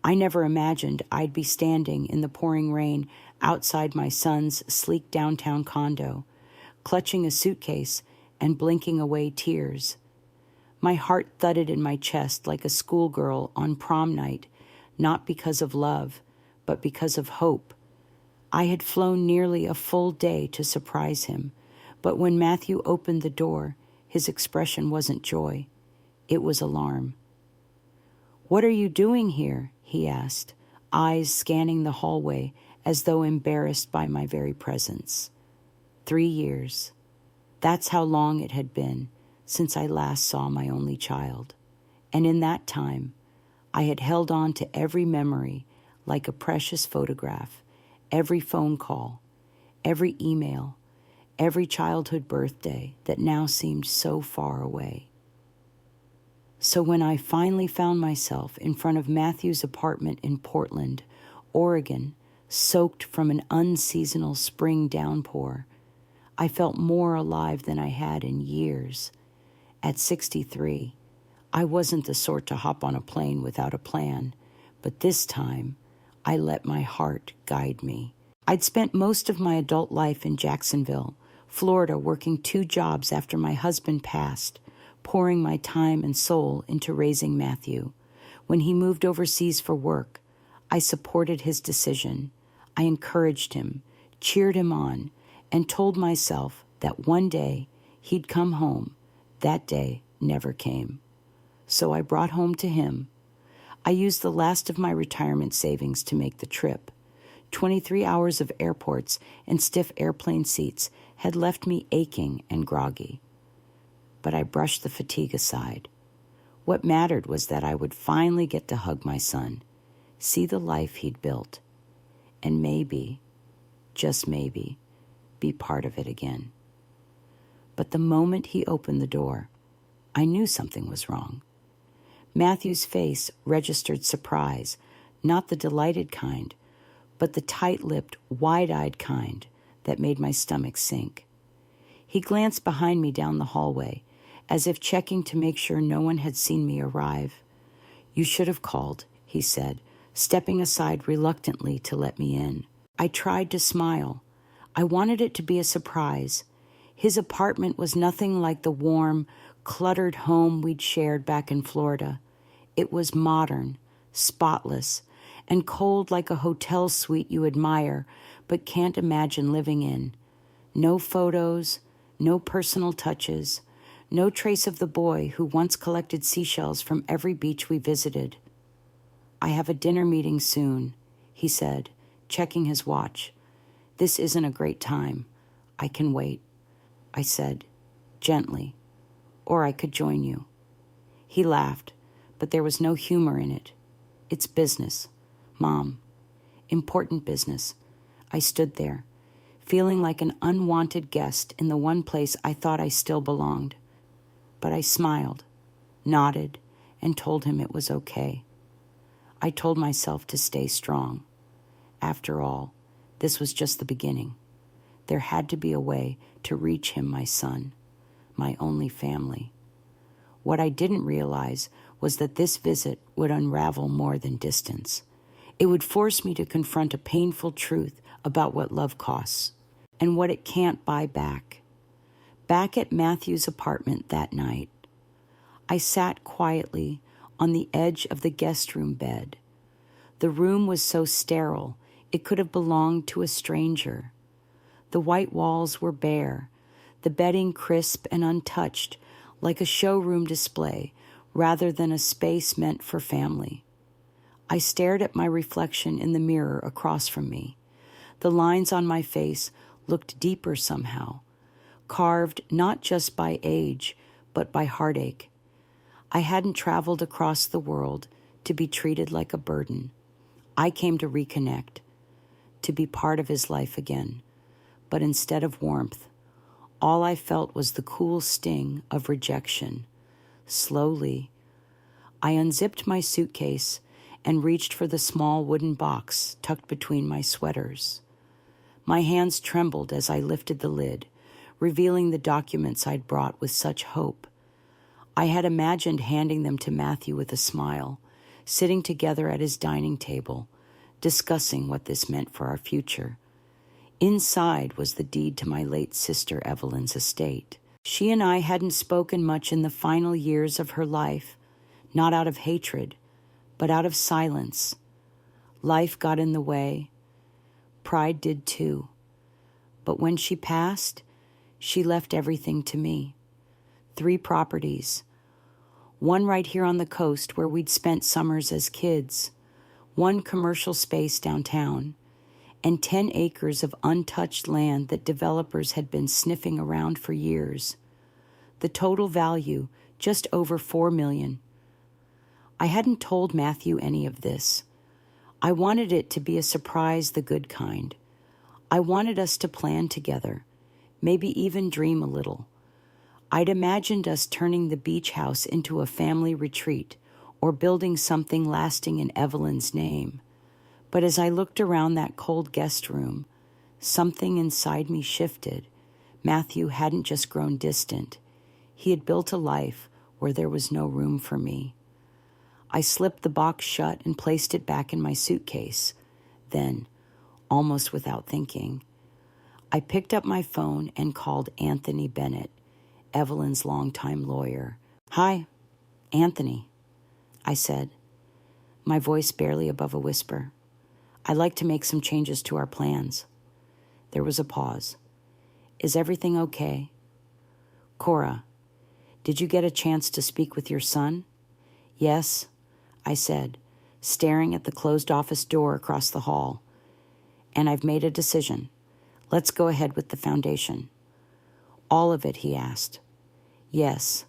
I never imagined I'd be standing in the pouring rain outside my son's sleek downtown condo, clutching a suitcase and blinking away tears. My heart thudded in my chest like a schoolgirl on prom night, not because of love, but because of hope. I had flown nearly a full day to surprise him, but when Matthew opened the door, his expression wasn't joy. It was alarm. "What are you doing here?" he asked, eyes scanning the hallway as though embarrassed by my very presence. 3 years. That's how long it had been since I last saw my only child. And in that time, I had held on to every memory like a precious photograph, every phone call, every email, every childhood birthday that now seemed so far away. So when I finally found myself in front of Matthew's apartment in Portland, Oregon, soaked from an unseasonal spring downpour, I felt more alive than I had in years. At 63, I wasn't the sort to hop on a plane without a plan, but this time, I let my heart guide me. I'd spent most of my adult life in Jacksonville, Florida, working 2 jobs after my husband passed, pouring my time and soul into raising Matthew. When he moved overseas for work, I supported his decision. I encouraged him, cheered him on, and told myself that one day he'd come home. That day never came. So I brought home to him. I used the last of my retirement savings to make the trip. 23 hours of airports and stiff airplane seats had left me aching and groggy. But I brushed the fatigue aside. What mattered was that I would finally get to hug my son, see the life he'd built, and maybe, just maybe, be part of it again. But the moment he opened the door, I knew something was wrong. Matthew's face registered surprise, not the delighted kind, but the tight-lipped, wide-eyed kind that made my stomach sink. He glanced behind me down the hallway, as if checking to make sure no one had seen me arrive. "You should have called," he said, stepping aside reluctantly to let me in. I tried to smile. I wanted it to be a surprise. His apartment was nothing like the warm, cluttered home we'd shared back in Florida. It was modern, spotless, and cold like a hotel suite you admire but can't imagine living in. No photos, no personal touches, no trace of the boy who once collected seashells from every beach we visited. "I have a dinner meeting soon," he said, checking his watch. "This isn't a great time. I can wait," I said, gently, "or I could join you." He laughed, but there was no humor in it. "It's business, Mom. Important business." I stood there, feeling like an unwanted guest in the one place I thought I still belonged. But I smiled, nodded, and told him it was okay. I told myself to stay strong. After all, this was just the beginning. There had to be a way to reach him, my son, my only family. What I didn't realize was that this visit would unravel more than distance. It would force me to confront a painful truth about what love costs and what it can't buy back. Back at Matthew's apartment that night, I sat quietly on the edge of the guest room bed. The room was so sterile, it could have belonged to a stranger. The white walls were bare, the bedding crisp and untouched, like a showroom display rather than a space meant for family. I stared at my reflection in the mirror across from me. The lines on my face looked deeper somehow, carved not just by age, but by heartache. I hadn't traveled across the world to be treated like a burden. I came to reconnect, to be part of his life again. But instead of warmth, all I felt was the cool sting of rejection. Slowly, I unzipped my suitcase and reached for the small wooden box tucked between my sweaters. My hands trembled as I lifted the lid, revealing the documents I'd brought with such hope. I had imagined handing them to Matthew with a smile, sitting together at his dining table, discussing what this meant for our future. Inside was the deed to my late sister Evelyn's estate. She and I hadn't spoken much in the final years of her life, not out of hatred, but out of silence. Life got in the way. Pride did too. But when she passed, she left everything to me. 3 properties. One right here on the coast where we'd spent summers as kids. 1 commercial space downtown. And 10 acres of untouched land that developers had been sniffing around for years. The total value, just over $4 million. I hadn't told Matthew any of this. I wanted it to be a surprise, the good kind. I wanted us to plan together, maybe even dream a little. I'd imagined us turning the beach house into a family retreat or building something lasting in Evelyn's name. But as I looked around that cold guest room, something inside me shifted. Matthew hadn't just grown distant. He had built a life where there was no room for me. I slipped the box shut and placed it back in my suitcase. Then, almost without thinking, I picked up my phone and called Anthony Bennett, Evelyn's longtime lawyer. "Hi, Anthony," I said, my voice barely above a whisper. "I'd like to make some changes to our plans." There was a pause. "Is everything okay?" "Cora, did you get a chance to speak with your son?" "Yes," I said, staring at the closed office door across the hall. "And I've made a decision. Let's go ahead with the foundation." "All of it?" he asked. "Yes,"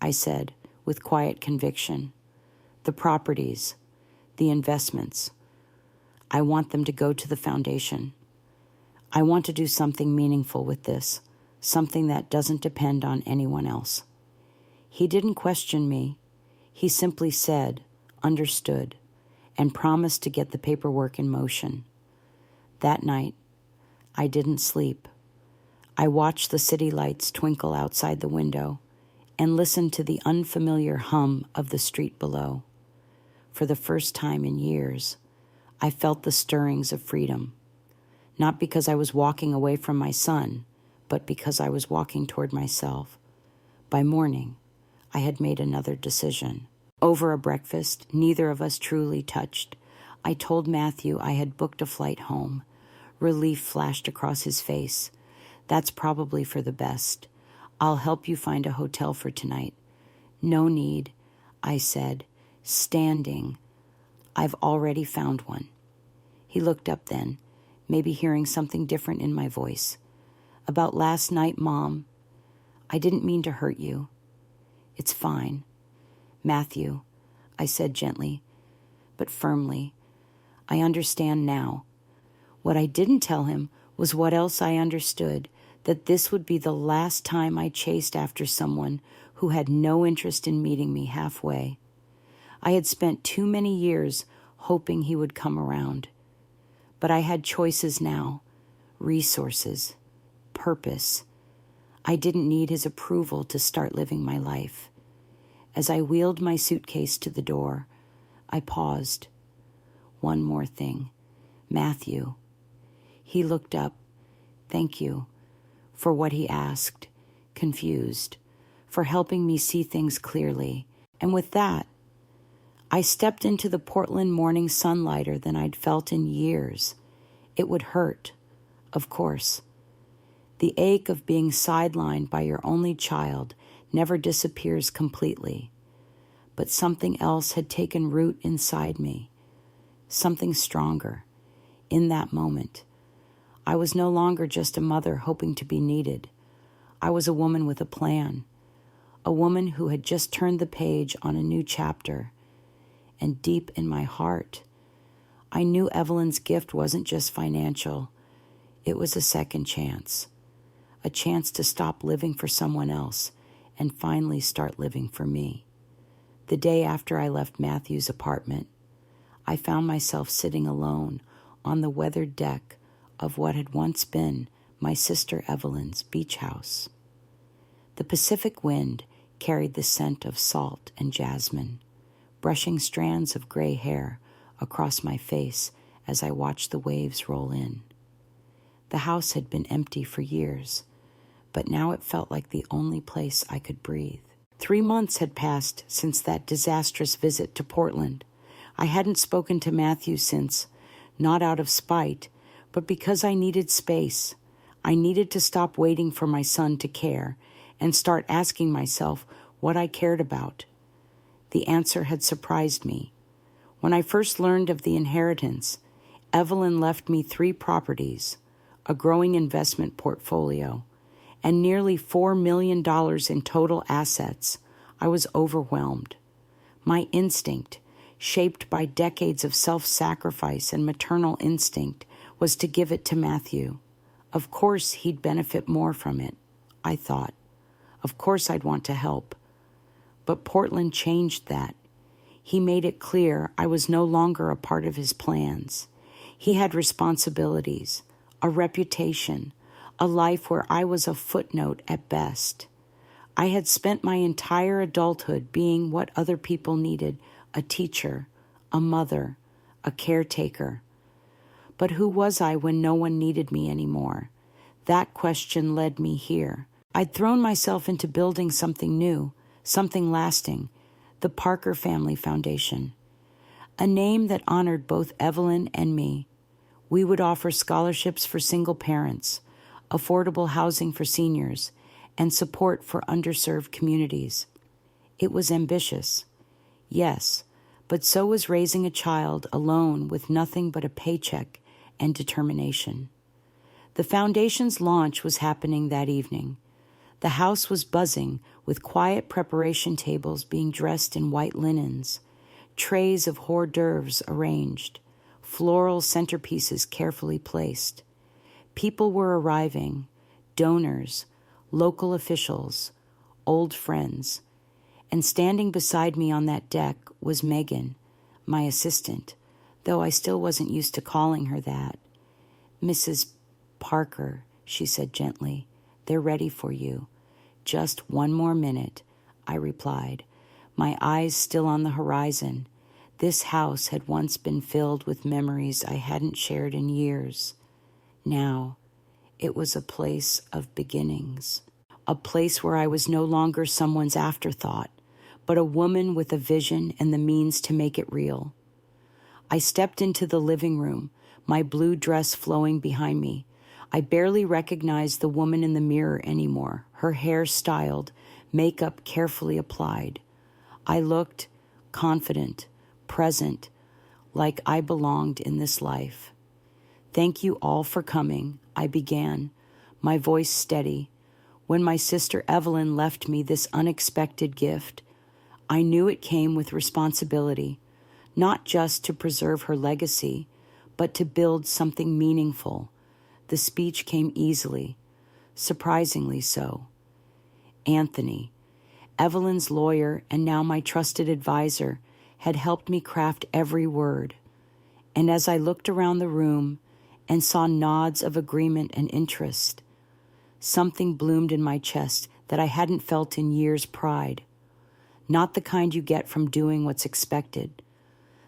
I said, with quiet conviction. "The properties, the investments. I want them to go to the foundation. I want to do something meaningful with this, something that doesn't depend on anyone else." He didn't question me. He simply said, understood, and promised to get the paperwork in motion. That night, I didn't sleep. I watched the city lights twinkle outside the window and listened to the unfamiliar hum of the street below. For the first time in years, I felt the stirrings of freedom, not because I was walking away from my son, but because I was walking toward myself. By morning, I had made another decision. Over a breakfast neither of us truly touched, I told Matthew I had booked a flight home. Relief flashed across his face. "That's probably for the best. I'll help you find a hotel for tonight." "No need," I said, standing. "I've already found one." He looked up then, maybe hearing something different in my voice. "About last night, Mom. I didn't mean to hurt you." "It's fine." "Matthew," I said gently, but firmly, "I understand now." What I didn't tell him was what else I understood, that this would be the last time I chased after someone who had no interest in meeting me halfway. I had spent too many years hoping he would come around. But I had choices now, resources, purpose. I didn't need his approval to start living my life. As I wheeled my suitcase to the door, I paused. One more thing. "Matthew." He looked up. "Thank you," for what he asked, confused, for helping me see things clearly. And with that, I stepped into the Portland morning sun lighter than I'd felt in years. It would hurt, of course. The ache of being sidelined by your only child never disappears completely. But something else had taken root inside me, something stronger. In that moment, I was no longer just a mother hoping to be needed. I was a woman with a plan, a woman who had just turned the page on a new chapter. And deep in my heart, I knew Evelyn's gift wasn't just financial. It was a second chance, a chance to stop living for someone else and finally start living for me. The day after I left Matthew's apartment, I found myself sitting alone on the weathered deck of what had once been my sister Evelyn's beach house. The Pacific wind carried the scent of salt and jasmine, brushing strands of gray hair across my face as I watched the waves roll in. The house had been empty for years, but now it felt like the only place I could breathe. 3 months had passed since that disastrous visit to Portland. I hadn't spoken to Matthew since, not out of spite, but because I needed space. I needed to stop waiting for my son to care and start asking myself what I cared about. The answer had surprised me. When I first learned of the inheritance, Evelyn left me 3 properties, a growing investment portfolio, and nearly $4 million in total assets. I was overwhelmed. My instinct, shaped by decades of self-sacrifice and maternal instinct, was to give it to Matthew. Of course he'd benefit more from it, I thought. Of course I'd want to help. But Portland changed that. He made it clear I was no longer a part of his plans. He had responsibilities, a reputation, a life where I was a footnote at best. I had spent my entire adulthood being what other people needed, a teacher, a mother, a caretaker. But who was I when no one needed me anymore? That question led me here. I'd thrown myself into building something new, something lasting, the Parker Family Foundation, a name that honored both Evelyn and me. We would offer scholarships for single parents, affordable housing for seniors, and support for underserved communities. It was ambitious, yes, but so was raising a child alone with nothing but a paycheck and determination. The foundation's launch was happening that evening. The house was buzzing with quiet preparation tables being dressed in white linens, trays of hors d'oeuvres arranged, floral centerpieces carefully placed. People were arriving, donors, local officials, old friends, and standing beside me on that deck was Megan, my assistant, though I still wasn't used to calling her that. "Mrs. Parker," she said gently, "they're ready for you." "Just one more minute," I replied, my eyes still on the horizon. This house had once been filled with memories I hadn't shared in years. Now, it was a place of beginnings, a place where I was no longer someone's afterthought, but a woman with a vision and the means to make it real. I stepped into the living room, my blue dress flowing behind me. I barely recognized the woman in the mirror anymore, her hair styled, makeup carefully applied. I looked confident, present, like I belonged in this life. "Thank you all for coming," I began, my voice steady. When my sister Evelyn left me this unexpected gift, I knew it came with responsibility, not just to preserve her legacy, but to build something meaningful. The speech came easily, surprisingly so. Anthony, Evelyn's lawyer and now my trusted advisor, had helped me craft every word. And as I looked around the room and saw nods of agreement and interest, something bloomed in my chest that I hadn't felt in years. Pride. Not the kind you get from doing what's expected,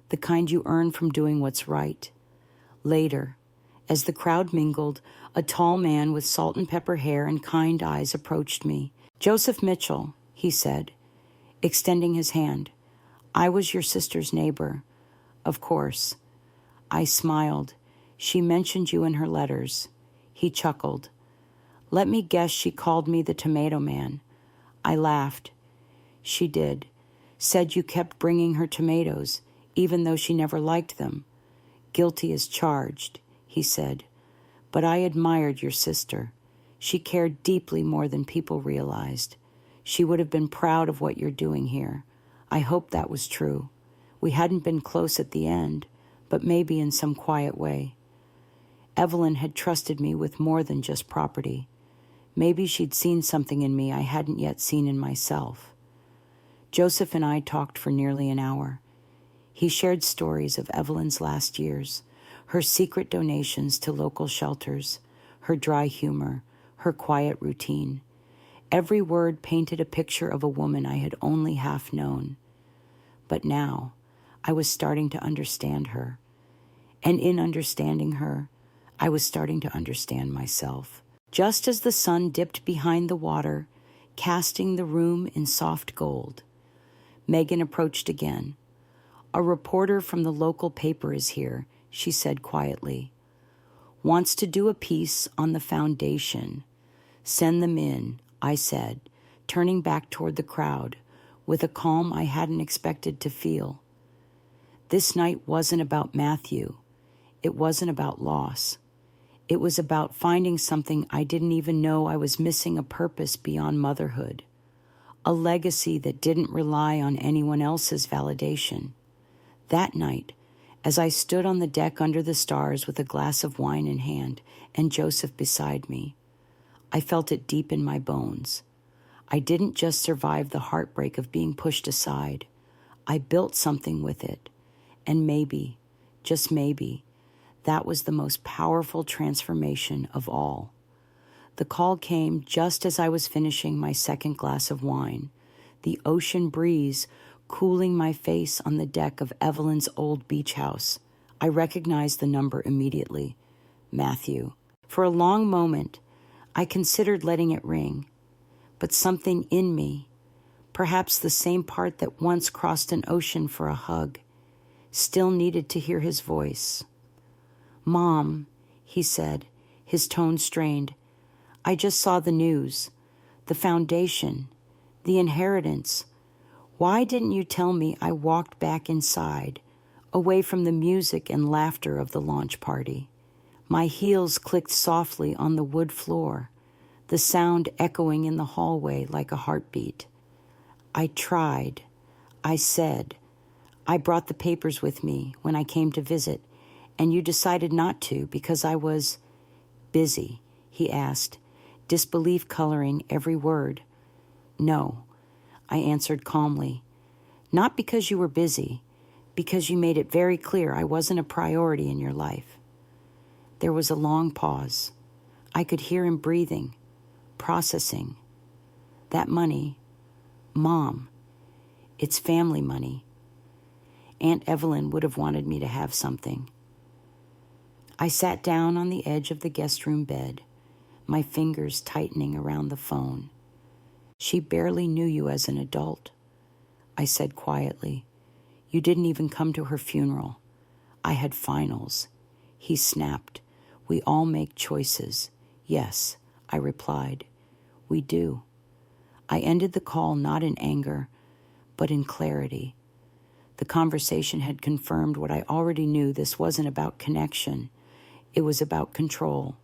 the kind you earn from doing what's right. Later, as the crowd mingled, a tall man with salt and pepper hair and kind eyes approached me. "Joseph Mitchell," he said, extending his hand. "I was your sister's neighbor." "Of course." I smiled. "She mentioned you in her letters." He chuckled. "Let me guess she called me the Tomato Man." I laughed. "She did. Said you kept bringing her tomatoes, even though she never liked them." "Guilty as charged," he said. "But I admired your sister. She cared deeply more than people realized. She would have been proud of what you're doing here. I hope that was true. We hadn't been close at the end, but maybe in some quiet way. Evelyn had trusted me with more than just property. Maybe she'd seen something in me I hadn't yet seen in myself." Joseph and I talked for nearly an hour. He shared stories of Evelyn's last years, her secret donations to local shelters, her dry humor, her quiet routine. Every word painted a picture of a woman I had only half known. But now, I was starting to understand her. And in understanding her, I was starting to understand myself. Just as the sun dipped behind the water, casting the room in soft gold, Megan approached again. "A reporter from the local paper is here," she said quietly. "Wants to do a piece on the foundation. Send them in," I said, turning back toward the crowd with a calm I hadn't expected to feel. This night wasn't about Matthew. It wasn't about loss. It was about finding something I didn't even know I was missing, a purpose beyond motherhood, a legacy that didn't rely on anyone else's validation. That night, as I stood on the deck under the stars with a glass of wine in hand and Joseph beside me, I felt it deep in my bones. I didn't just survive the heartbreak of being pushed aside. I built something with it. And maybe, just maybe, that was the most powerful transformation of all. The call came just as I was finishing my second glass of wine, the ocean breeze cooling my face on the deck of Evelyn's old beach house. I recognized the number immediately. Matthew. For a long moment, I considered letting it ring, but something in me, perhaps the same part that once crossed an ocean for a hug, still needed to hear his voice. "Mom," he said, his tone strained, "I just saw the news. The foundation, the inheritance. Why didn't you tell me?" I walked back inside, away from the music and laughter of the launch party. My heels clicked softly on the wood floor, the sound echoing in the hallway like a heartbeat. "I tried. I said. I brought the papers with me when I came to visit, and you decided not to because I was busy," he asked, disbelief coloring every word. "No," I answered calmly. "Not because you were busy, because you made it very clear I wasn't a priority in your life." There was a long pause. I could hear him breathing, processing. "That money, Mom, it's family money. Aunt Evelyn would have wanted me to have something." I sat down on the edge of the guest room bed, my fingers tightening around the phone. "She barely knew you as an adult," I said quietly. "You didn't even come to her funeral. I had finals." He snapped. "We all make choices." "Yes," I replied. "We do." I ended the call not in anger, but in clarity. The conversation had confirmed what I already knew. This wasn't about connection. It was about control.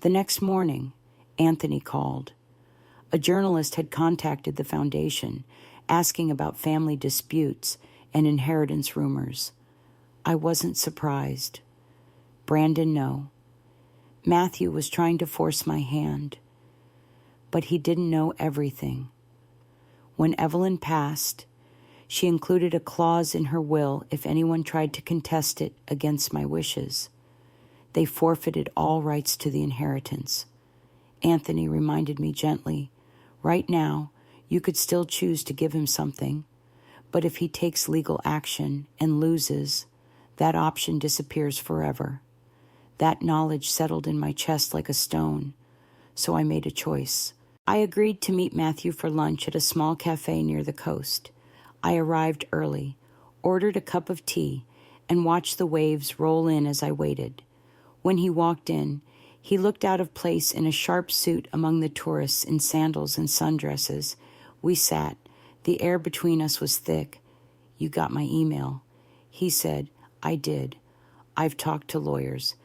The next morning, Anthony called. A journalist had contacted the foundation, asking about family disputes and inheritance rumors. I wasn't surprised. Brandon, no. Matthew was trying to force my hand. But he didn't know everything. When Evelyn passed, she included a clause in her will if anyone tried to contest it against my wishes. They forfeited all rights to the inheritance. Anthony reminded me gently, "Right now, you could still choose to give him something, but if he takes legal action and loses, that option disappears forever." That knowledge settled in my chest like a stone, so I made a choice. I agreed to meet Matthew for lunch at a small cafe near the coast. I arrived early, ordered a cup of tea, and watched the waves roll in as I waited. When he walked in, he looked out of place in a sharp suit among the tourists in sandals and sundresses. We sat. The air between us was thick. "You got my email," he said. "I did. I've talked to lawyers.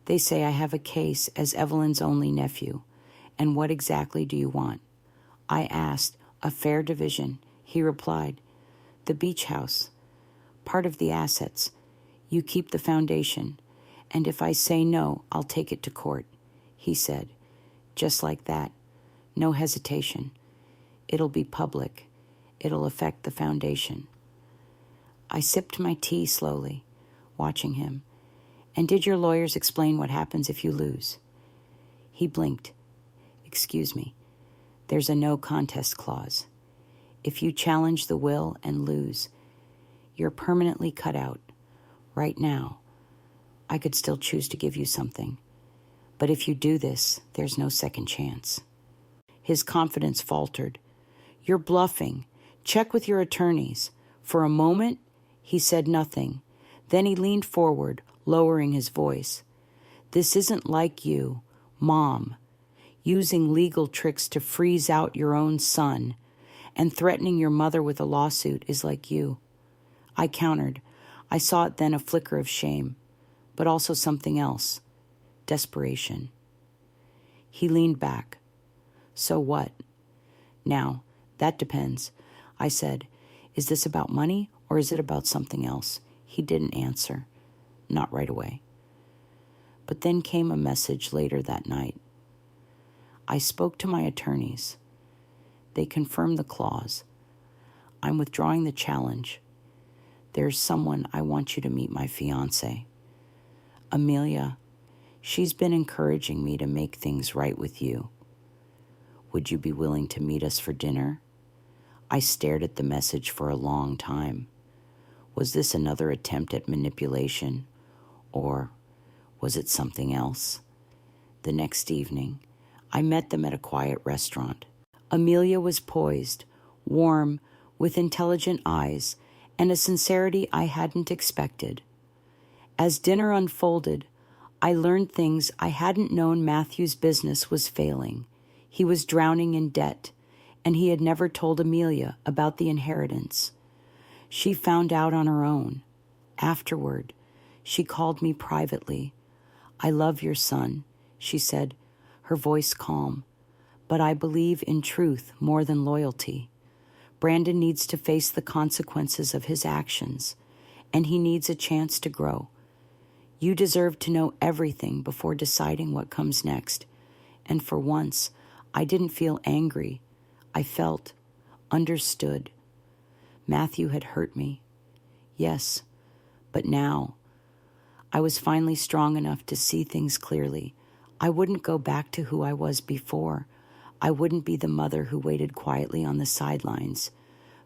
They say I have a case as Evelyn's only nephew. And what exactly do you want?" I asked. "A fair division," he replied. "The beach house. Part of the assets. You keep the foundation. And if I say no, I'll take it to court," he said. Just like that. No hesitation. "It'll be public. It'll affect the foundation." I sipped my tea slowly, watching him. "And did your lawyers explain what happens if you lose?" He blinked. "Excuse me. There's a no contest clause. If you challenge the will and lose, You're permanently cut out. Right now, I could still choose to give you something. But if you do this, there's no second chance. His confidence faltered. You're bluffing. Check with your attorneys. For a moment, he said nothing. Then he leaned forward, lowering his voice. This isn't like you, Mom, using legal tricks to freeze out your own son, and threatening your mother with a lawsuit is like you. I countered. I saw it then, a flicker of shame, but also something else, desperation. He leaned back. So what? Now, that depends. I said, is this about money or is it about something else? He didn't answer. Not right away. But then came a message later that night. I spoke to my attorneys. They confirmed the clause. I'm withdrawing the challenge. There's someone I want you to meet, my fiancé. Amelia, she's been encouraging me to make things right with you. Would you be willing to meet us for dinner? I stared at the message for a long time. Was this another attempt at manipulation? Or was it something else? The next evening, I met them at a quiet restaurant. Amelia was poised, warm, with intelligent eyes, and a sincerity I hadn't expected. As dinner unfolded, I learned things I hadn't known. Matthew's business was failing. He was drowning in debt, and he had never told Amelia about the inheritance. She found out on her own. Afterward, she called me privately. I love your son, she said, her voice calm, but I believe in truth more than loyalty. Brandon needs to face the consequences of his actions, and he needs a chance to grow. You deserve to know everything before deciding what comes next. And for once, I didn't feel angry. I felt understood. Matthew had hurt me. Yes, but now I was finally strong enough to see things clearly. I wouldn't go back to who I was before. I wouldn't be the mother who waited quietly on the sidelines.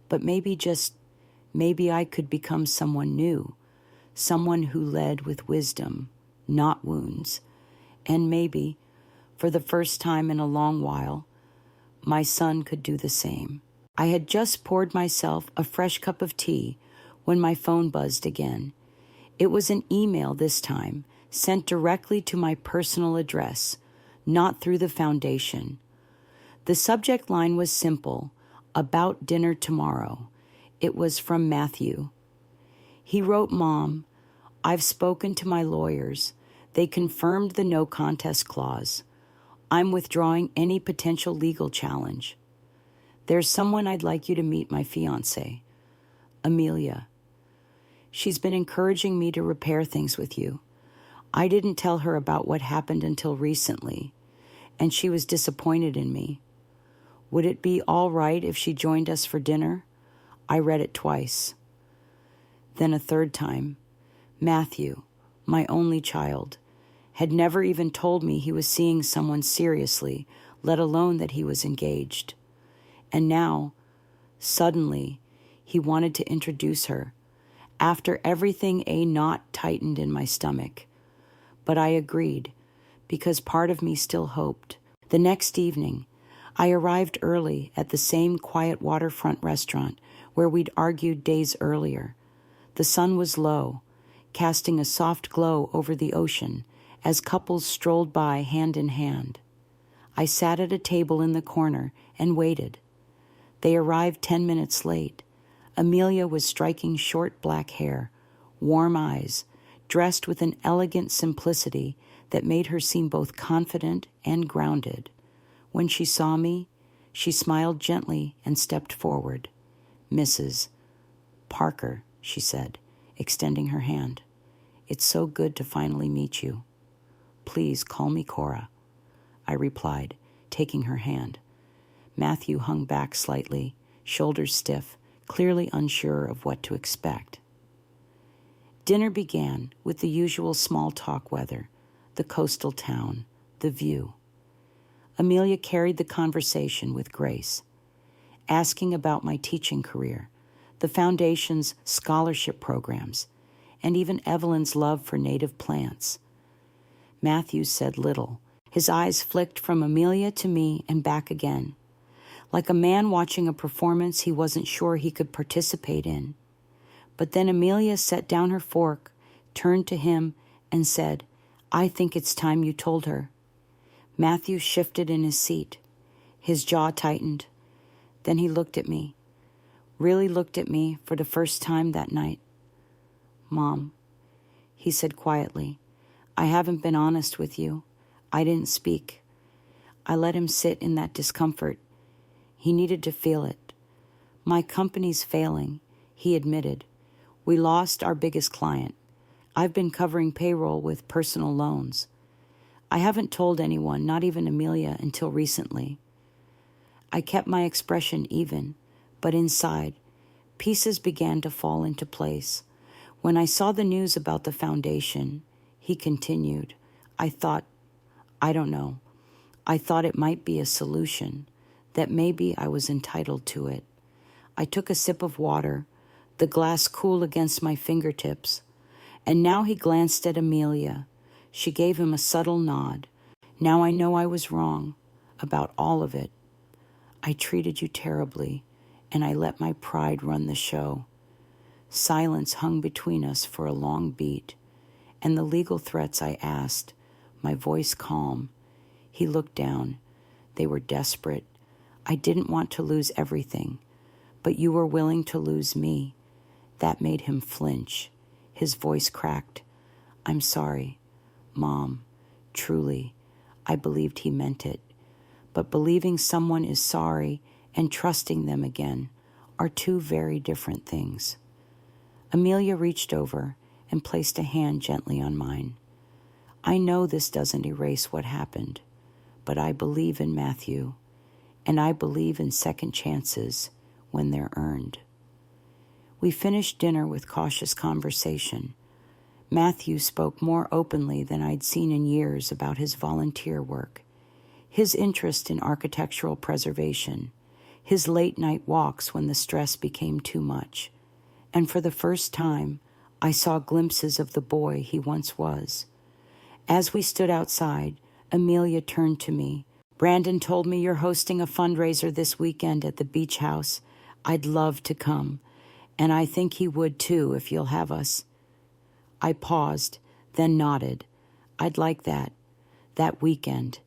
But maybe I could become someone new, someone who led with wisdom, not wounds. And maybe, for the first time in a long while, my son could do the same. I had just poured myself a fresh cup of tea when my phone buzzed again. It was an email this time, sent directly to my personal address, not through the foundation. The subject line was simple, about dinner tomorrow. It was from Matthew. He wrote, Mom, I've spoken to my lawyers. They confirmed the no contest clause. I'm withdrawing any potential legal challenge. There's someone I'd like you to meet, my fiancé, Amelia. She's been encouraging me to repair things with you. I didn't tell her about what happened until recently, and she was disappointed in me. Would it be all right if she joined us for dinner? I read it twice. Then a third time. Matthew, my only child, had never even told me he was seeing someone seriously, let alone that he was engaged. And now, suddenly, he wanted to introduce her. After everything, a knot tightened in my stomach. But I agreed, because part of me still hoped. The next evening, I arrived early at the same quiet waterfront restaurant where we'd argued days earlier. The sun was low, casting a soft glow over the ocean as couples strolled by hand in hand. I sat at a table in the corner and waited. They arrived 10 minutes late. Amelia was striking short black hair, warm eyes, dressed with an elegant simplicity that made her seem both confident and grounded. When she saw me, she smiled gently and stepped forward. Mrs. Parker, she said, extending her hand. It's so good to finally meet you. Please call me Cora, I replied, taking her hand. Matthew hung back slightly, shoulders stiff, clearly unsure of what to expect. Dinner began with the usual small talk weather, the coastal town, the view. Amelia carried the conversation with grace, asking about my teaching career, the foundation's scholarship programs, and even Evelyn's love for native plants. Matthew said little. His eyes flicked from Amelia to me and back again, like a man watching a performance he wasn't sure he could participate in. But then Amelia set down her fork, turned to him, and said, "I think it's time you told her." Matthew shifted in his seat. His jaw tightened. Then he looked at me, really looked at me for the first time that night. "Mom," he said quietly, "I haven't been honest with you. I didn't speak. I let him sit in that discomfort. He needed to feel it. My company's failing," he admitted. "We lost our biggest client. I've been covering payroll with personal loans. I haven't told anyone, not even Amelia, until recently." I kept my expression even, but inside, pieces began to fall into place. When I saw the news about the foundation, he continued, I thought it might be a solution, that maybe I was entitled to it. I took a sip of water, the glass cool against my fingertips, and now he glanced at Amelia. She gave him a subtle nod. "Now I know I was wrong about all of it. I treated you terribly, and I let my pride run the show." Silence hung between us for a long beat, and the legal threats I asked, my voice calm. He looked down. They were desperate. "I didn't want to lose everything, but you were willing to lose me." That made him flinch. His voice cracked. "I'm sorry, Mom. Truly, I believed he meant it. But believing someone is sorry and trusting them again are two very different things." Amelia reached over and placed a hand gently on mine. "I know this doesn't erase what happened, but I believe in Matthew, and I believe in second chances when they're earned." We finished dinner with cautious conversation. Matthew spoke more openly than I'd seen in years about his volunteer work, his interest in architectural preservation, his late-night walks when the stress became too much. And for the first time, I saw glimpses of the boy he once was. As we stood outside, Amelia turned to me. "Brandon told me you're hosting a fundraiser this weekend at the beach house. I'd love to come, and I think he would too if you'll have us." I paused, then nodded. "I'd like that weekend,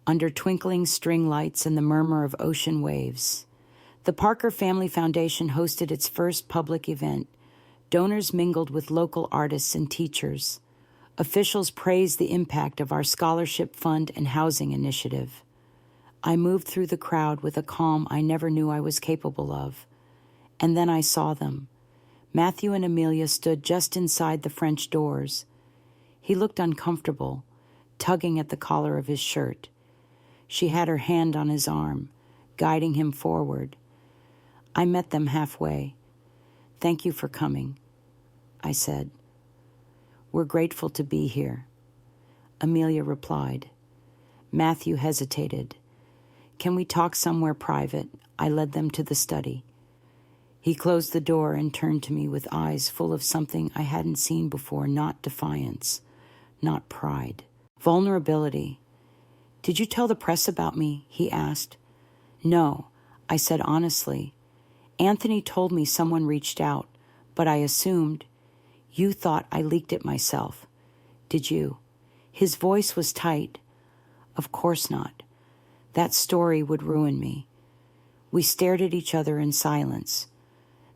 under twinkling string lights and the murmur of ocean waves." The Parker Family Foundation hosted its first public event. Donors mingled with local artists and teachers. Officials praised the impact of our scholarship fund and housing initiative. I moved through the crowd with a calm I never knew I was capable of. And then I saw them. Matthew and Amelia stood just inside the French doors. He looked uncomfortable, tugging at the collar of his shirt. She had her hand on his arm, guiding him forward. I met them halfway. "Thank you for coming," I said. "We're grateful to be here," Amelia replied. Matthew hesitated. "Can we talk somewhere private?" I led them to the study. He closed the door and turned to me with eyes full of something I hadn't seen before, not defiance, not pride. Vulnerability. "Did you tell the press about me?" he asked. "No," I said honestly. "Anthony told me someone reached out, but I assumed you thought I leaked it myself. Did you?" His voice was tight. "Of course not. That story would ruin me." We stared at each other in silence.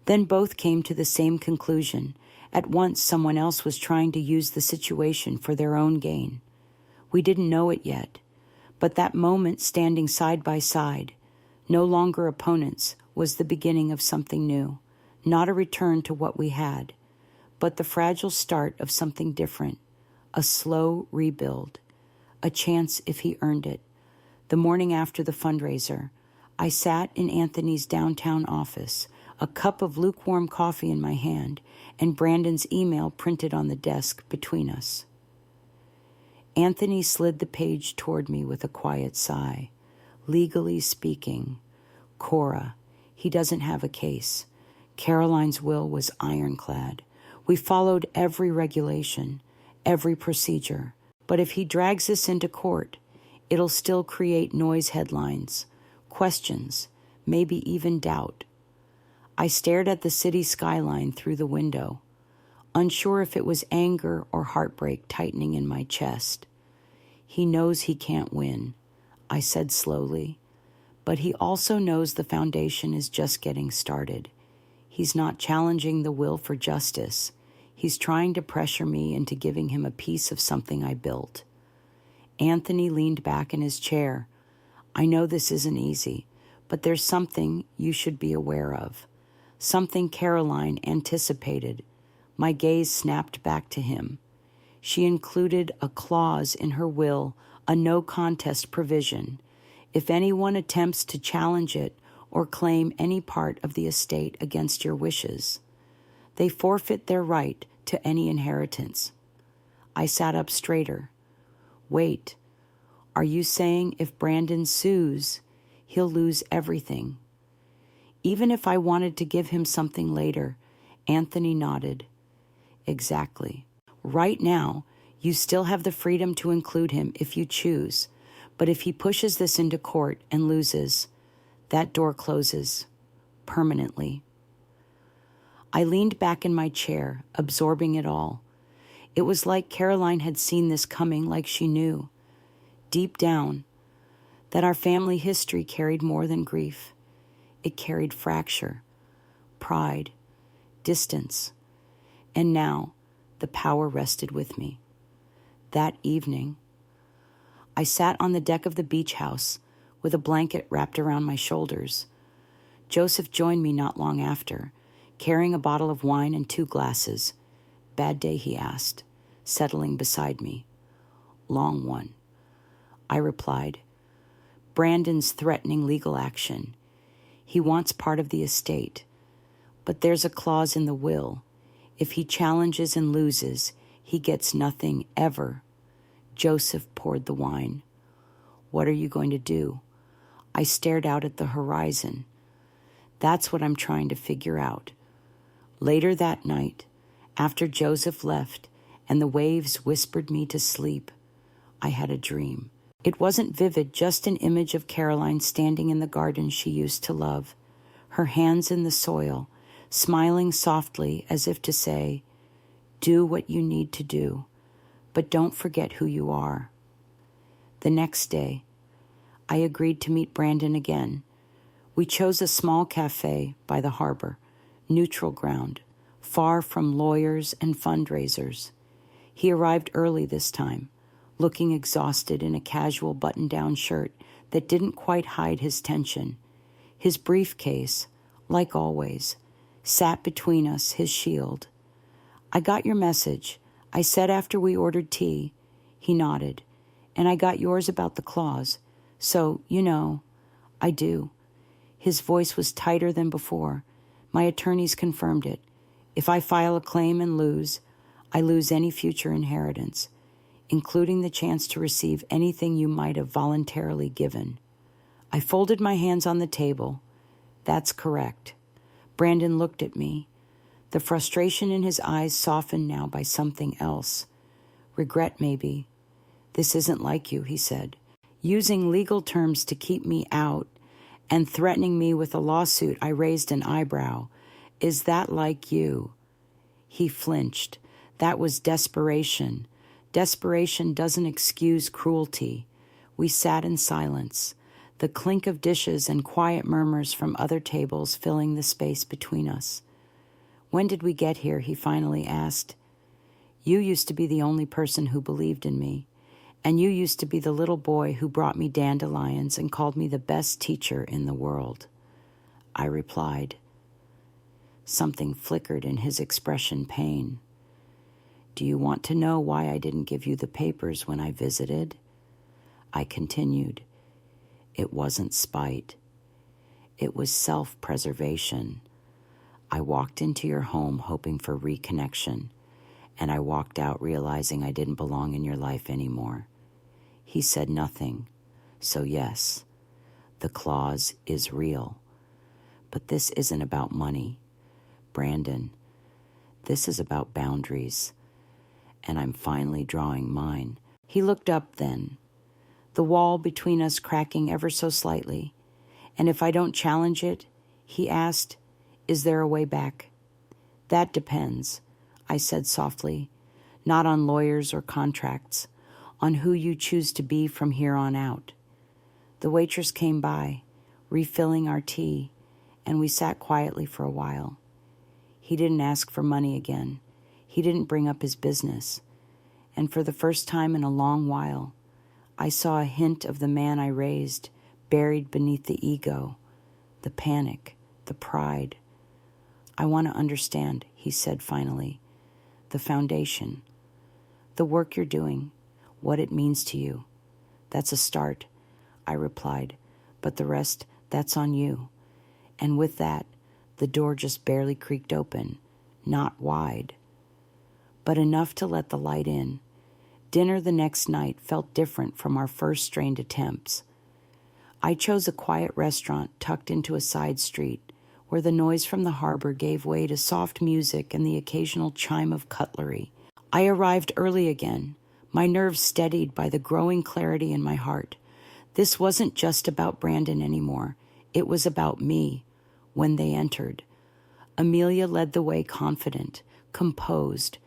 Then both came to the same conclusion. At once someone else was trying to use the situation for their own gain. We didn't know it yet, but that moment standing side by side, no longer opponents, was the beginning of something new. Not a return to what we had, but the fragile start of something different, a slow rebuild, a chance if he earned it. The morning after the fundraiser, I sat in Anthony's downtown office, a cup of lukewarm coffee in my hand, and Brandon's email printed on the desk between us. Anthony slid the page toward me with a quiet sigh. "Legally speaking, Cora, he doesn't have a case. Caroline's will was ironclad. We followed every regulation, every procedure. But if he drags this into court, it'll still create noise headlines, questions, maybe even doubt. I stared at the city skyline through the window, unsure if it was anger or heartbreak tightening in my chest. He knows he can't win, I said slowly, but he also knows the foundation is just getting started. He's not challenging the will for justice. He's trying to pressure me into giving him a piece of something I built. Anthony leaned back in his chair. I know this isn't easy, but there's something you should be aware of. Something Caroline anticipated. My gaze snapped back to him. She included a clause in her will, a no contest provision. If anyone attempts to challenge it or claim any part of the estate against your wishes, they forfeit their right to any inheritance. I sat up straighter. Wait, are you saying if Brandon sues, he'll lose everything? Even if I wanted to give him something later, Anthony nodded. Exactly. Right now, you still have the freedom to include him if you choose, but if he pushes this into court and loses, that door closes permanently. I leaned back in my chair, absorbing it all. It was like Caroline had seen this coming, like she knew, deep down, that our family history carried more than grief. It carried fracture, pride, distance, and now the power rested with me. That evening, I sat on the deck of the beach house with a blanket wrapped around my shoulders. Joseph joined me not long after, carrying a bottle of wine and 2 glasses. Bad day, he asked, settling beside me. Long one, I replied. Brandon's threatening legal action. He wants part of the estate, but there's a clause in the will. If he challenges and loses, he gets nothing ever. Joseph poured the wine. What are you going to do? I stared out at the horizon. That's what I'm trying to figure out. Later that night, after Joseph left and the waves whispered me to sleep, I had a dream. It wasn't vivid, just an image of Caroline standing in the garden she used to love, her hands in the soil, smiling softly as if to say, do what you need to do, but don't forget who you are. The next day, I agreed to meet Brandon again. We chose a small cafe by the harbor, neutral ground, far from lawyers and fundraisers. He arrived early this time, looking exhausted in a casual button-down shirt that didn't quite hide his tension. His briefcase, like always, sat between us, his shield. I got your message, I said after we ordered tea. He nodded. And I got yours about the clause. So, I do. His voice was tighter than before. My attorneys confirmed it. If I file a claim and lose, I lose any future inheritance, including the chance to receive anything you might have voluntarily given. I folded my hands on the table. That's correct. Brandon looked at me. The frustration in his eyes softened now by something else. Regret, maybe. This isn't like you, he said, using legal terms to keep me out and threatening me with a lawsuit. I raised an eyebrow. Is that like you? He flinched. That was desperation. Desperation doesn't excuse cruelty. We sat in silence, the clink of dishes and quiet murmurs from other tables filling the space between us. When did we get here? He finally asked. You used to be the only person who believed in me, and you used to be the little boy who brought me dandelions and called me the best teacher in the world. I replied. Something flickered in his expression, pain. Do you want to know why I didn't give you the papers when I visited? I continued. It wasn't spite. It was self-preservation. I walked into your home hoping for reconnection, and I walked out realizing I didn't belong in your life anymore. He said nothing. So yes, the clause is real. But this isn't about money. Brandon, this is about boundaries, and I'm finally drawing mine. He looked up then, the wall between us cracking ever so slightly. And if I don't challenge it, he asked, is there a way back? That depends, I said softly, not on lawyers or contracts, on who you choose to be from here on out. The waitress came by, refilling our tea, and we sat quietly for a while. He didn't ask for money again. He didn't bring up his business. And for the first time in a long while, I saw a hint of the man I raised buried beneath the ego, the panic, the pride. I want to understand, he said finally, the foundation, the work you're doing, what it means to you. That's a start, I replied, but the rest, that's on you. And with that, the door just barely creaked open, not wide, but enough to let the light in. Dinner the next night felt different from our first strained attempts. I chose a quiet restaurant tucked into a side street where the noise from the harbor gave way to soft music and the occasional chime of cutlery. I arrived early again, my nerves steadied by the growing clarity in my heart. This wasn't just about Brandon anymore. It was about me. When they entered, Amelia led the way, confident, composed,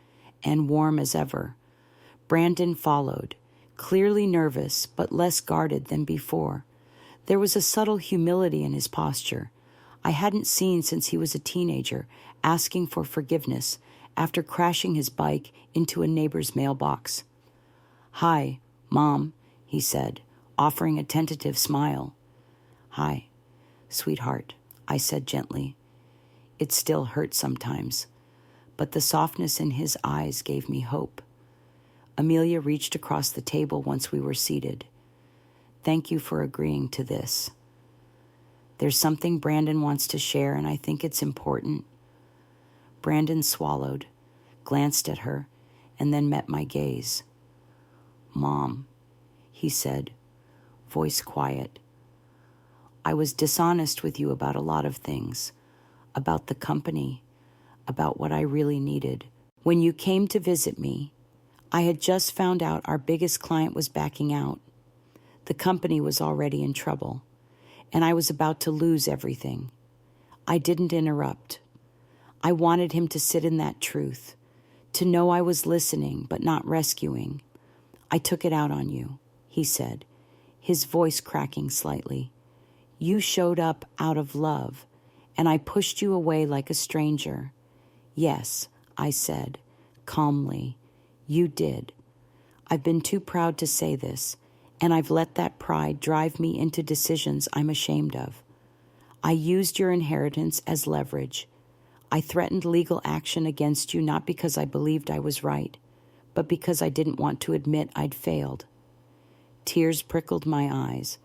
and warm as ever. Brandon followed, clearly nervous but less guarded than before. There was a subtle humility in his posture I hadn't seen since he was a teenager, asking for forgiveness after crashing his bike into a neighbor's mailbox. "Hi, Mom," he said, offering a tentative smile. "Hi, sweetheart," I said gently. It still hurt sometimes, but the softness in his eyes gave me hope. Amelia reached across the table once we were seated. "Thank you for agreeing to this. There's something Brandon wants to share, and I think it's important." Brandon swallowed, glanced at her, and then met my gaze. "Mom," he said, voice quiet, "I was dishonest with you about a lot of things, about the company, about what I really needed. When you came to visit me, I had just found out our biggest client was backing out. The company was already in trouble, and I was about to lose everything. I didn't interrupt. I wanted him to sit in that truth, to know I was listening but not rescuing. I took it out on you," he said, his voice cracking slightly. "You showed up out of love, and I pushed you away like a stranger." "Yes," I said, calmly, "you did. I've been too proud to say this, and I've let that pride drive me into decisions I'm ashamed of. I used your inheritance as leverage. I threatened legal action against you not because I believed I was right, but because I didn't want to admit I'd failed." Tears prickled my eyes,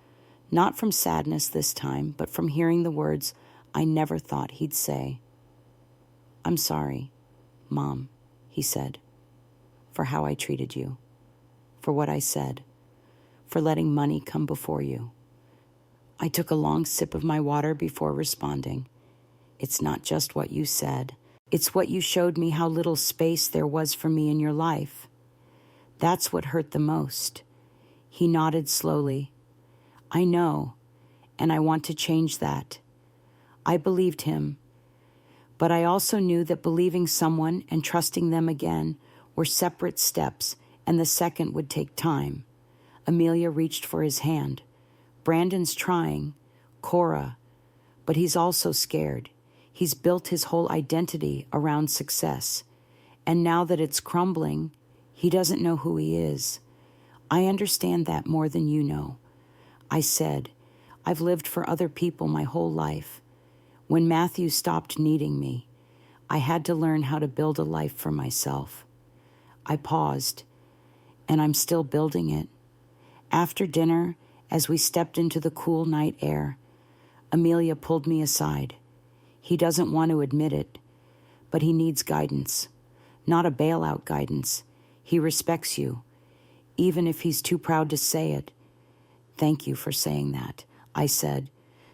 not from sadness this time, but from hearing the words I never thought he'd say. "I'm sorry, Mom," he said, "for how I treated you, for what I said, for letting money come before you." I took a long sip of my water before responding. "It's not just what you said. It's what you showed me how little space there was for me in your life. That's what hurt the most." He nodded slowly. "I know, and I want to change that." I believed him, but I also knew that believing someone and trusting them again were separate steps, and the second would take time. Amelia reached for his hand. "Brandon's trying, Cora, but he's also scared. He's built his whole identity around success, and now that it's crumbling, he doesn't know who he is. I understand that more than you know." I said, "I've lived for other people my whole life. When Matthew stopped needing me, I had to learn how to build a life for myself." I paused, and I'm still building it. After dinner, as we stepped into the cool night air, Amelia pulled me aside. "He doesn't want to admit it, but he needs guidance. Not a bailout guidance. He respects you, even if he's too proud to say it." "Thank you for saying that," I said,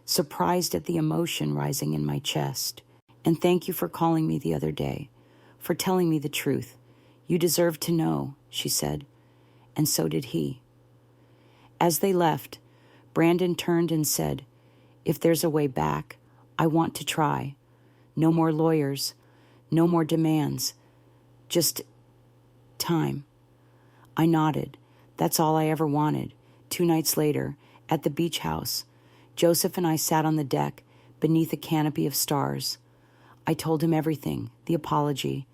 surprised at the emotion rising in my chest. And thank you for calling me the other day, for telling me the truth. You deserve to know, she said, and so did he. As they left, Brandon turned and said, if there's a way back, I want to try. No more lawyers, no more demands, just time. I nodded. That's all I ever wanted. 2 nights later, at the beach house, Joseph and I sat on the deck beneath a canopy of stars. I told him everything, the apology,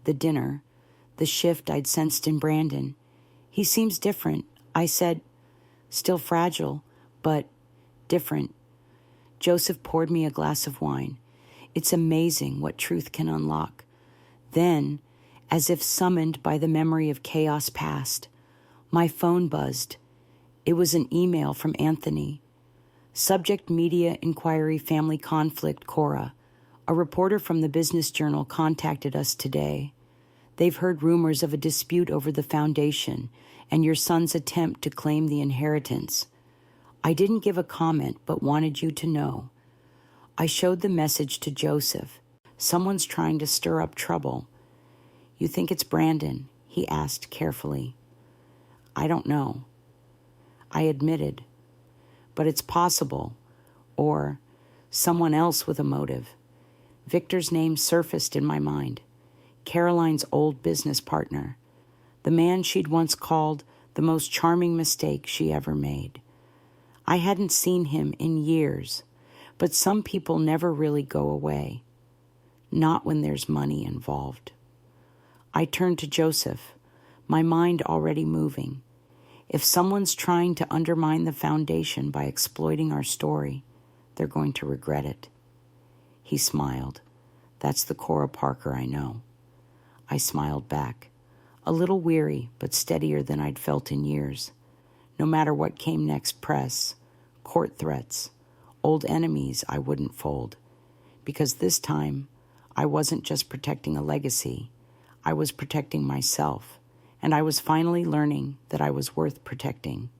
the dinner, the shift I'd sensed in Brandon. He seems different, I said, still fragile, but different. Joseph poured me a glass of wine. It's amazing what truth can unlock. Then, as if summoned by the memory of chaos past, my phone buzzed. It was an email from Anthony. Subject Media Inquiry Family Conflict, Cora. A reporter from the Business Journal contacted us today. They've heard rumors of a dispute over the foundation and your son's attempt to claim the inheritance. I didn't give a comment, but wanted you to know. I showed the message to Joseph. Someone's trying to stir up trouble. You think it's Brandon? He asked carefully. I don't know. I admitted. But it's possible. Or someone else with a motive. Victor's name surfaced in my mind. Caroline's old business partner. The man she'd once called the most charming mistake she ever made. I hadn't seen him in years, but some people never really go away. Not when there's money involved. I turned to Joseph, my mind already moving. If someone's trying to undermine the foundation by exploiting our story, they're going to regret it. He smiled. That's the Cora Parker I know. I smiled back, a little weary but steadier than I'd felt in years. No matter what came next, press, court threats, old enemies, I wouldn't fold. Because this time, I wasn't just protecting a legacy. I was protecting myself, and I was finally learning that I was worth protecting.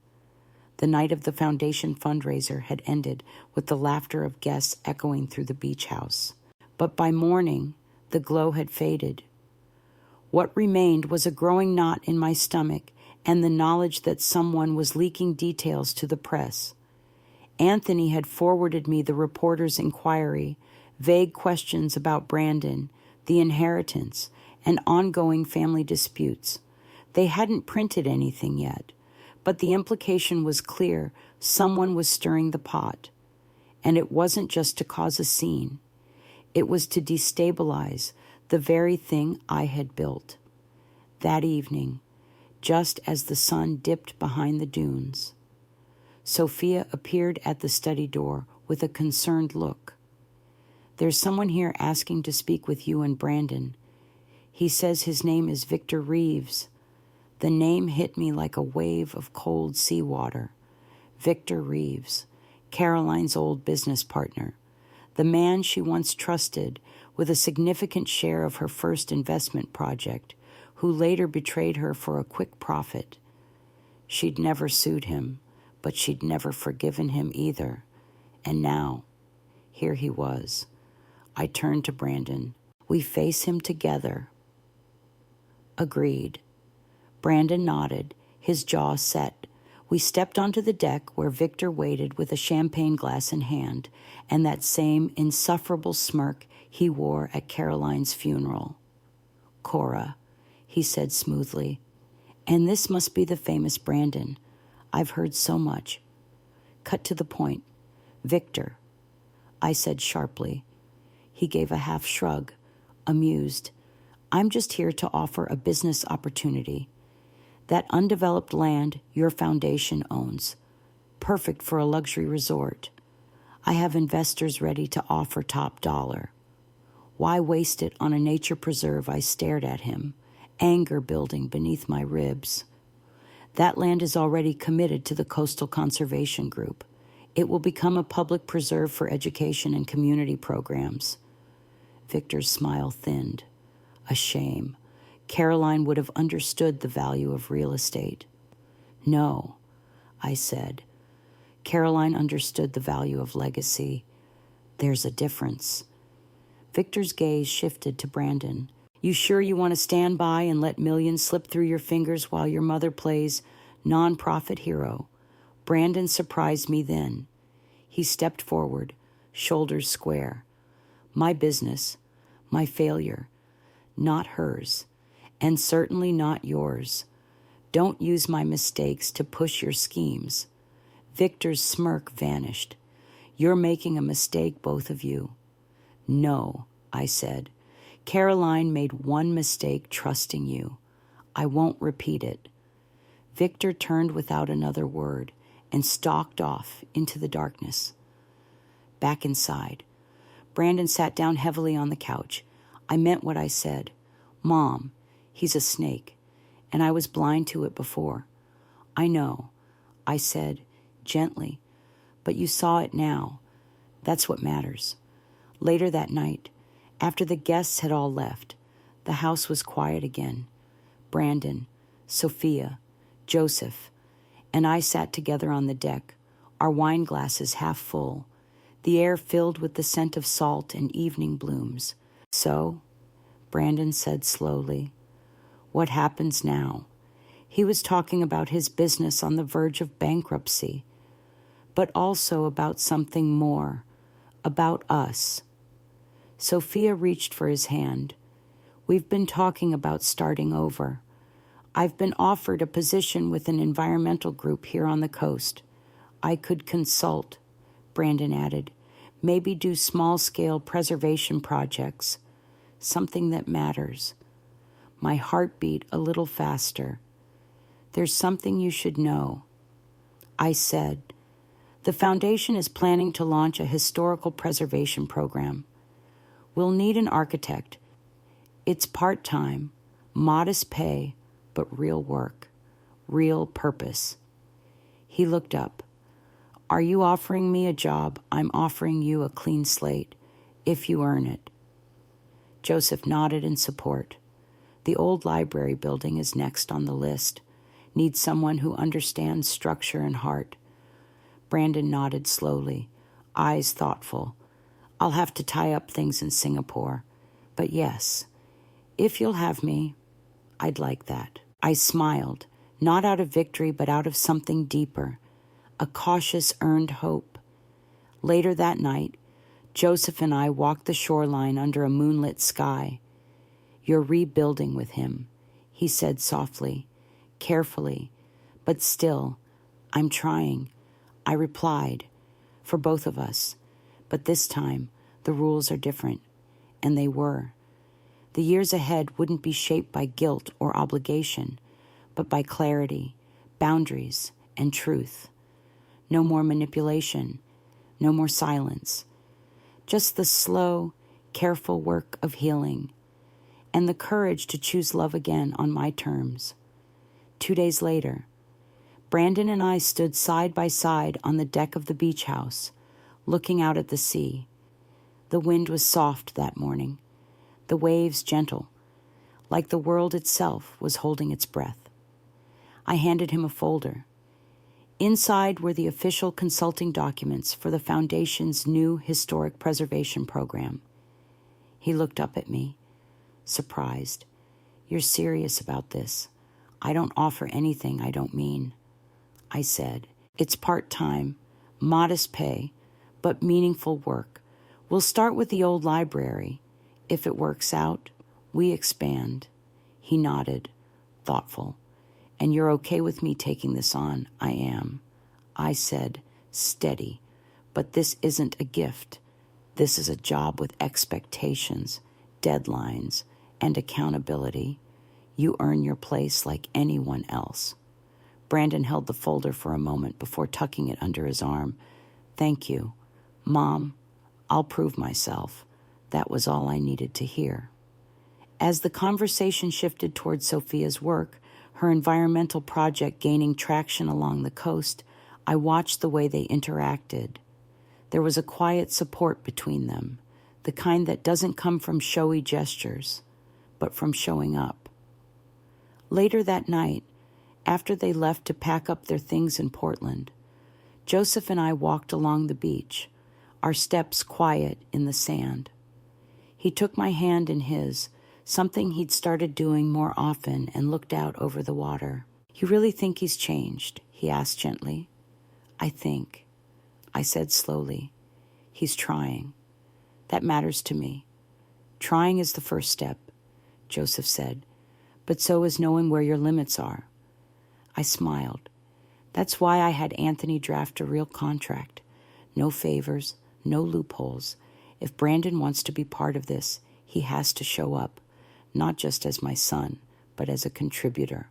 The night of the foundation fundraiser had ended with the laughter of guests echoing through the beach house. But by morning, the glow had faded. What remained was a growing knot in my stomach and the knowledge that someone was leaking details to the press. Anthony had forwarded me the reporter's inquiry, vague questions about Brandon, the inheritance, and ongoing family disputes. They hadn't printed anything yet, but the implication was clear. Someone was stirring the pot. And it wasn't just to cause a scene. It was to destabilize the very thing I had built. That evening, just as the sun dipped behind the dunes, Sophia appeared at the study door with a concerned look. There's someone here asking to speak with you and Brandon. He says his name is Victor Reeves. The name hit me like a wave of cold seawater. Victor Reeves, Caroline's old business partner, the man she once trusted with a significant share of her first investment project, who later betrayed her for a quick profit. She'd never sued him, but she'd never forgiven him either. And now, here he was. I turned to Brandon. We face him together. Agreed. Brandon nodded, his jaw set. We stepped onto the deck where Victor waited with a champagne glass in hand and that same insufferable smirk he wore at Caroline's funeral. Cora, he said smoothly, and this must be the famous Brandon. I've heard so much. Cut to the point. Victor, I said sharply. He gave a half shrug, amused. I'm just here to offer a business opportunity. That undeveloped land your foundation owns. Perfect for a luxury resort. I have investors ready to offer top dollar. Why waste it on a nature preserve? I stared at him, anger building beneath my ribs. That land is already committed to the Coastal Conservation Group. It will become a public preserve for education and community programs. Victor's smile thinned. A shame. Caroline would have understood the value of real estate. No, I said. Caroline understood the value of legacy. There's a difference. Victor's gaze shifted to Brandon. You sure you want to stand by and let millions slip through your fingers while your mother plays non-profit hero? Brandon surprised me then. He stepped forward, shoulders square. My business, my failure, not hers, and certainly not yours. Don't use my mistakes to push your schemes. Victor's smirk vanished. You're making a mistake, both of you. No, I said. Caroline made one mistake trusting you. I won't repeat it. Victor turned without another word and stalked off into the darkness. Back inside, Brandon sat down heavily on the couch. I meant what I said. Mom, he's a snake, and I was blind to it before. I know, I said, gently, but you saw it now. That's what matters. Later that night, after the guests had all left, the house was quiet again. Brandon, Sophia, Joseph, and I sat together on the deck, our wine glasses half full, the air filled with the scent of salt and evening blooms. So, Brandon said slowly, what happens now? He was talking about his business on the verge of bankruptcy, but also about something more, about us. Sophia reached for his hand. We've been talking about starting over. I've been offered a position with an environmental group here on the coast. I could consult, Brandon added, maybe do small-scale preservation projects, something that matters. My heart beat a little faster. There's something you should know. I said, the foundation is planning to launch a historical preservation program. We'll need an architect. It's part-time, modest pay, but real work, real purpose. He looked up. Are you offering me a job? I'm offering you a clean slate, if you earn it. Joseph nodded in support. The old library building is next on the list. Needs someone who understands structure and heart. Brandon nodded slowly, eyes thoughtful. I'll have to tie up things in Singapore. But yes, if you'll have me, I'd like that. I smiled, not out of victory, but out of something deeper, a cautious, earned hope. Later that night, Joseph and I walked the shoreline under a moonlit sky. You're rebuilding with him, he said softly, carefully, but still, I'm trying. I replied, for both of us, but this time the rules are different, and they were. The years ahead wouldn't be shaped by guilt or obligation, but by clarity, boundaries, and truth. No more manipulation, no more silence, just the slow, careful work of healing, and the courage to choose love again on my terms. 2 days later, Brandon and I stood side by side on the deck of the beach house, looking out at the sea. The wind was soft that morning, the waves gentle, like the world itself was holding its breath. I handed him a folder. Inside were the official consulting documents for the Foundation's new historic preservation program. He looked up at me, surprised. You're serious about this? I don't offer anything I don't mean. I said, it's part-time, modest pay, but meaningful work. We'll start with the old library. If it works out, we expand. He nodded, thoughtful. And you're okay with me taking this on? I am. I said, steady, but this isn't a gift. This is a job with expectations, deadlines, and accountability. You earn your place like anyone else. Brandon held the folder for a moment before tucking it under his arm. Thank you. Mom, I'll prove myself. That was all I needed to hear. As the conversation shifted toward Sophia's work, her environmental project gaining traction along the coast, I watched the way they interacted. There was a quiet support between them, the kind that doesn't come from showy gestures, but from showing up. Later that night, after they left to pack up their things in Portland, Joseph and I walked along the beach, our steps quiet in the sand. He took my hand in his, something he'd started doing more often, and looked out over the water. "You really think he's changed?" he asked gently. "I think," I said slowly. "He's trying. That matters to me. Trying is the first step," Joseph said, "but so is knowing where your limits are." I smiled. That's why I had Anthony draft a real contract. No favors, no loopholes. If Brandon wants to be part of this, he has to show up, not just as my son, but as a contributor.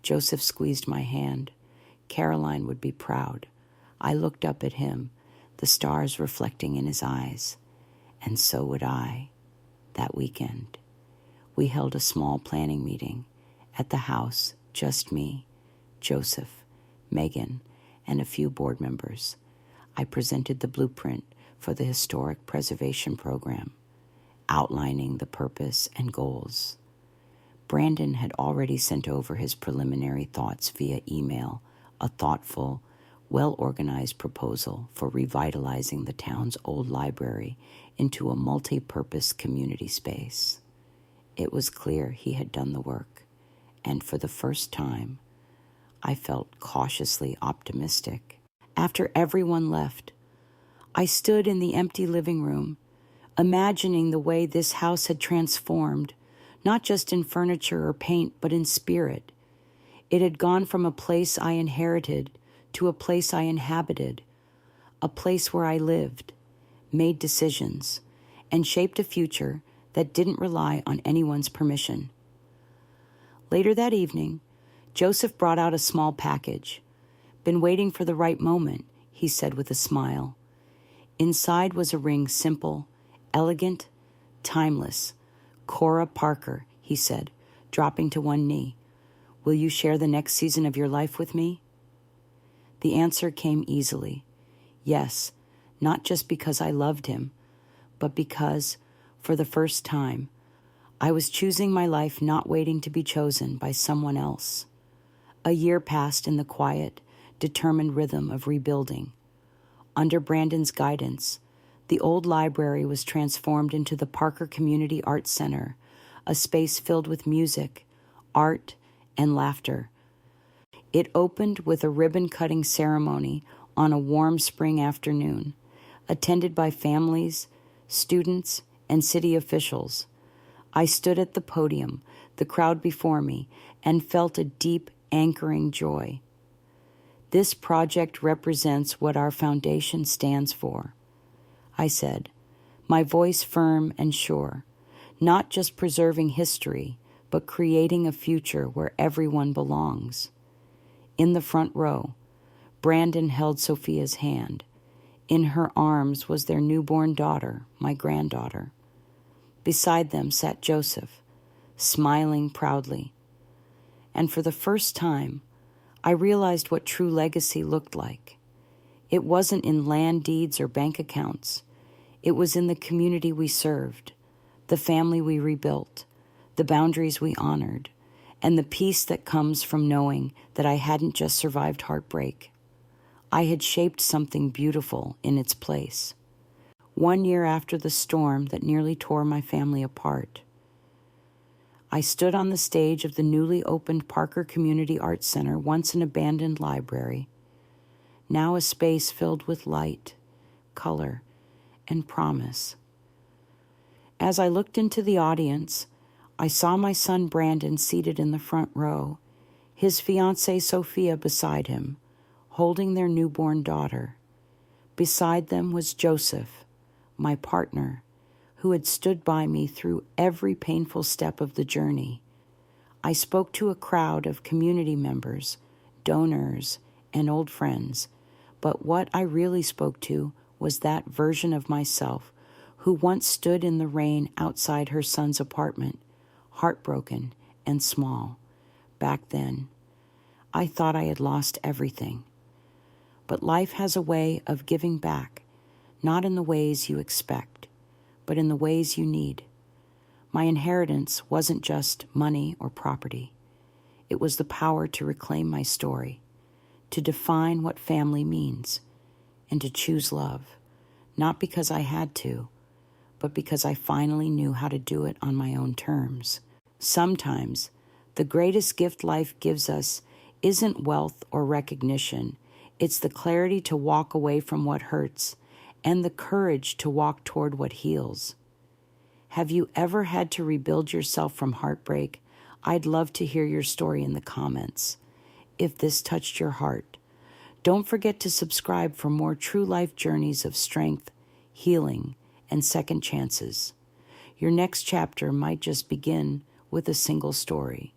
Joseph squeezed my hand. Caroline would be proud. I looked up at him, the stars reflecting in his eyes. And so would I. That weekend, we held a small planning meeting at the house, just me, Joseph, Megan, and a few board members. I presented the blueprint for the Historic Preservation Program, outlining the purpose and goals. Brandon had already sent over his preliminary thoughts via email, a thoughtful, well-organized proposal for revitalizing the town's old library into a multi-purpose community space. It was clear he had done the work, and for the first time, I felt cautiously optimistic. After everyone left, I stood in the empty living room, imagining the way this house had transformed, not just in furniture or paint, but in spirit. It had gone from a place I inherited to a place I inhabited, a place where I lived, made decisions, and shaped a future that didn't rely on anyone's permission. Later that evening, Joseph brought out a small package. "Been waiting for the right moment," he said with a smile. Inside was a ring, simple, elegant, timeless. "Cora Parker," he said, dropping to one knee. "Will you share the next season of your life with me?" The answer came easily. Yes, not just because I loved him, but because, for the first time, I was choosing my life, not waiting to be chosen by someone else. A year passed in the quiet, determined rhythm of rebuilding. Under Brandon's guidance, the old library was transformed into the Parker Community Arts Center, a space filled with music, art, and laughter. It opened with a ribbon-cutting ceremony on a warm spring afternoon, attended by families, students, and city officials. I stood at the podium, the crowd before me, and felt a deep, anchoring joy. "This project represents what our foundation stands for," I said, my voice firm and sure, "not just preserving history, but creating a future where everyone belongs." In the front row, Brandon held Sophia's hand. In her arms was their newborn daughter, my granddaughter. Beside them sat Joseph, smiling proudly. And for the first time, I realized what true legacy looked like. It wasn't in land deeds or bank accounts. It was in the community we served, the family we rebuilt, the boundaries we honored, and the peace that comes from knowing that I hadn't just survived heartbreak. I had shaped something beautiful in its place. 1 year after the storm that nearly tore my family apart, I stood on the stage of the newly opened Parker Community Arts Center, once an abandoned library, now a space filled with light, color, and promise. As I looked into the audience, I saw my son Brandon seated in the front row, his fiancée Sophia beside him, holding their newborn daughter. Beside them was Joseph, my partner, who had stood by me through every painful step of the journey. I spoke to a crowd of community members, donors, and old friends, but what I really spoke to was that version of myself who once stood in the rain outside her son's apartment, heartbroken and small. Back then, I thought I had lost everything. But life has a way of giving back, not in the ways you expect, but in the ways you need. My inheritance wasn't just money or property. It was the power to reclaim my story, to define what family means, and to choose love, not because I had to, but because I finally knew how to do it on my own terms. Sometimes, the greatest gift life gives us isn't wealth or recognition. It's the clarity to walk away from what hurts and the courage to walk toward what heals. Have you ever had to rebuild yourself from heartbreak? I'd love to hear your story in the comments. If this touched your heart, don't forget to subscribe for more true life journeys of strength, healing, and second chances. Your next chapter might just begin with a single story.